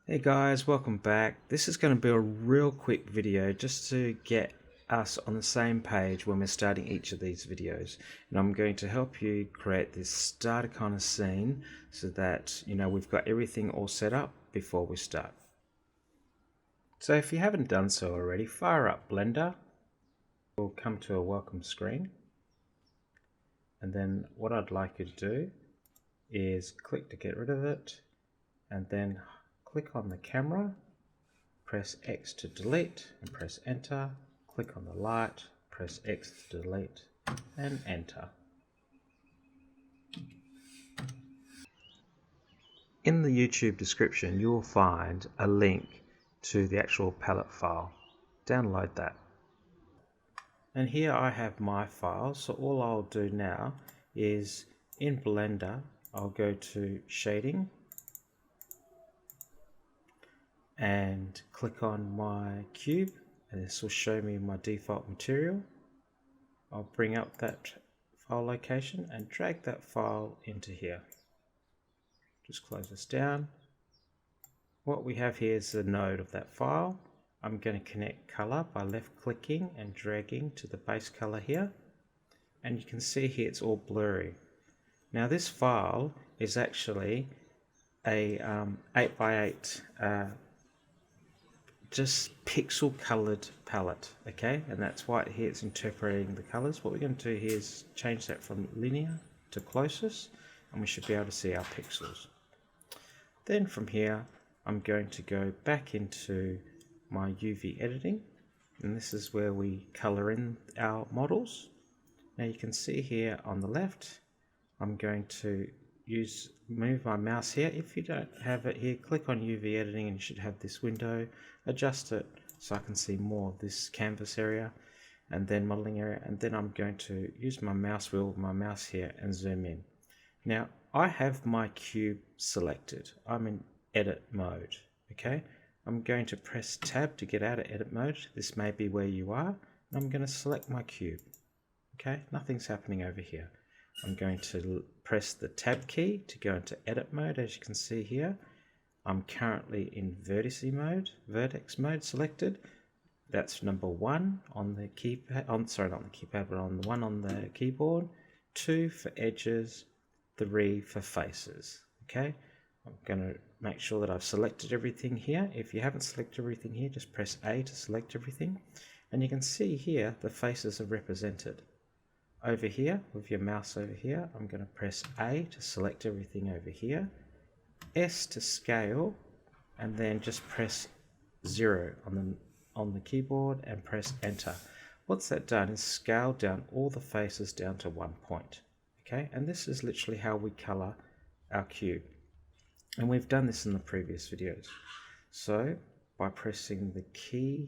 Hey guys, welcome back. This is going to be a real quick video just to get us on the same page when we're starting each of these videos. And I'm going to help you create this starter kind of scene so that we've got everything all set up before we start. So if you haven't done so already, fire up Blender. We'll come to a welcome screen. And then what I'd like you to do is click to get rid of it, and then click on the camera, press X to delete, and press enter. Click on the light, press X to delete, and enter. In the YouTube description, you will find a link to the actual palette file. Download that. And here I have my file, so all I'll do now is in Blender, I'll go to shading, and click on my cube, and this will show me my default material. I'll bring up that file location and drag that file into here. Just close this down. What we have here is the node of that file. I'm going to connect color by left clicking and dragging to the base color here, and you can see here it's all blurry. Now this file is actually a 8x8 just pixel colored palette, okay, and that's why here it's interpreting the colors. What we're going to do here is change that from linear to closest, and we should be able to see our pixels. Then from here I'm going to go back into my UV editing, and this is where we color in our models. Now you can see here on the left I'm going to move my mouse here. If you don't have it here, click on UV editing and you should have this window. Adjust it so I can see more of this canvas area, and then modeling area, and then I'm going to use my mouse wheel, my mouse here, and zoom in. Now I have my cube selected. I'm in edit mode, okay? I'm going to press tab to get out of edit mode. This may be where you are. I'm going to select my cube, okay? Nothing's happening over here. I'm going to press the tab key to go into edit mode. As you can see here, I'm currently in vertex mode selected. That's number 1 on the keypad, sorry, not the keypad, but on the one on the keyboard. 2 for edges, 3 for faces, okay? I'm going to make sure that I've selected everything here. If you haven't selected everything here, just press A to select everything. And you can see here the faces are represented. Over here, with your mouse over here, I'm going to press A to select everything over here, S to scale, and then just press 0 on the keyboard and press enter. What's that done is scaled down all the faces down to 1 point. Okay, and this is literally how we color our cube. And we've done this in the previous videos. So by pressing the G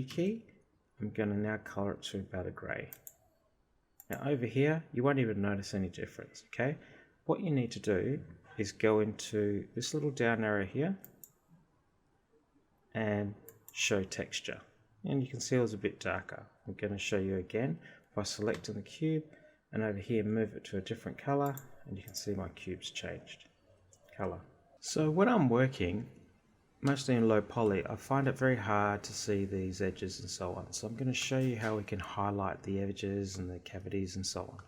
key, I'm going to now color it to about a grey. Now over here, you won't even notice any difference, okay? What you need to do is go into this little down arrow here and show texture. And you can see it was a bit darker. I'm going to show you again by selecting the cube, and over here move it to a different color, and you can see my cube's changed color. So when I'm working, mostly in low poly, I find it very hard to see these edges and so on. So I'm going to show you how we can highlight the edges and the cavities and so on.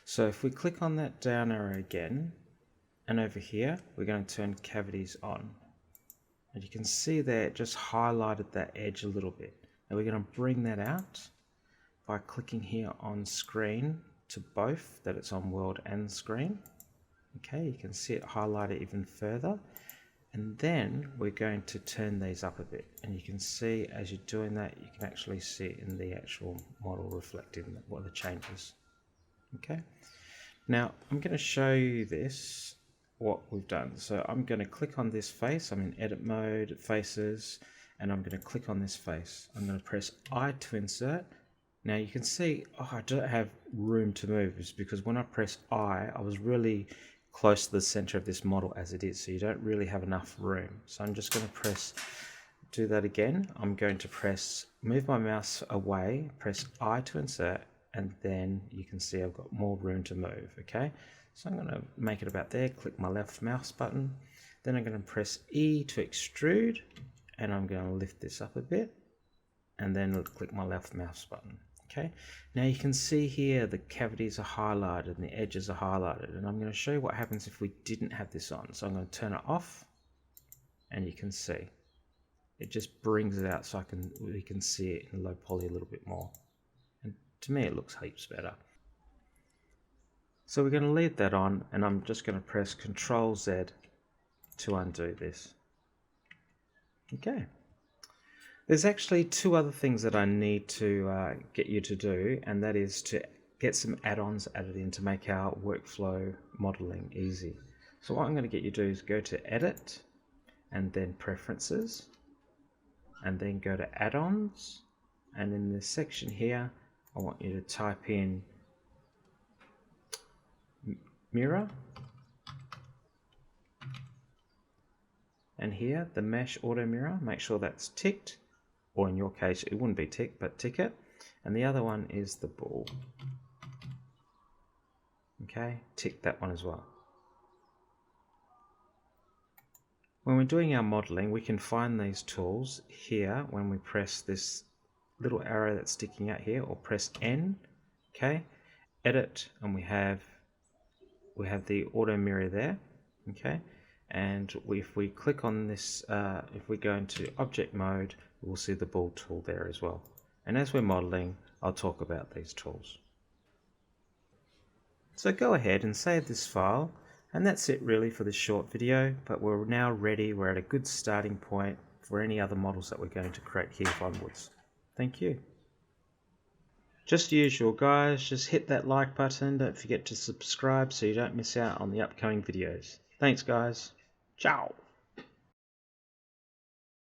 So if we click on that down arrow again, and over here, we're going to turn cavities on. And you can see there it just highlighted that edge a little bit. Now we're going to bring that out by clicking here on screen to both, that it's on world and screen. Okay, you can see it highlighted even further. And then we're going to turn these up a bit, and you can see as you're doing that, you can actually see it in the actual model reflecting what the changes. Okay, now I'm going to show you this, what we've done. So I'm going to click on this face. I'm in edit mode, faces, and I'm going to click on this face. I'm going to press I to insert. Now you can see, I don't have room to move. It's because when I press I was really close to the center of this model as it is, so you don't really have enough room. So I'm just going to do that again. I'm going to move my mouse away, press I to insert, and then you can see I've got more room to move, okay? So I'm going to make it about there, click my left mouse button, Then I'm going to press E to extrude, and I'm going to lift this up a bit, and then click my left mouse button. Okay, now you can see here the cavities are highlighted and the edges are highlighted, and I'm going to show you what happens if we didn't have this on. So I'm going to turn it off, and you can see it just brings it out so we can see it in low poly a little bit more. And to me it looks heaps better. So we're going to leave that on, and I'm just going to press Ctrl Z to undo this. Okay. There's actually two other things that I need to get you to do, and that is to get some add-ons added in to make our workflow modeling easy. So what I'm going to get you to do is go to Edit, and then Preferences, and then go to Add-ons, and in this section here I want you to type in Mirror, and here the Mesh Auto Mirror, make sure that's ticked, or in your case it wouldn't be ticked, but tick it. And the other one is the ball. Okay, tick that one as well. When we're doing our modeling, we can find these tools here when we press this little arrow that's sticking out here, or press N. Okay, Edit, and we have the auto mirror there. Okay, and if we click on this, if we go into object mode, we'll see the ball tool there as well. And as we're modeling, I'll talk about these tools. So go ahead and save this file, and that's it really for this short video, but we're now ready. We're at a good starting point for any other models that we're going to create here onwards. Thank you. Just usual guys, just hit that like button, don't forget to subscribe so you don't miss out on the upcoming videos. Thanks guys, ciao!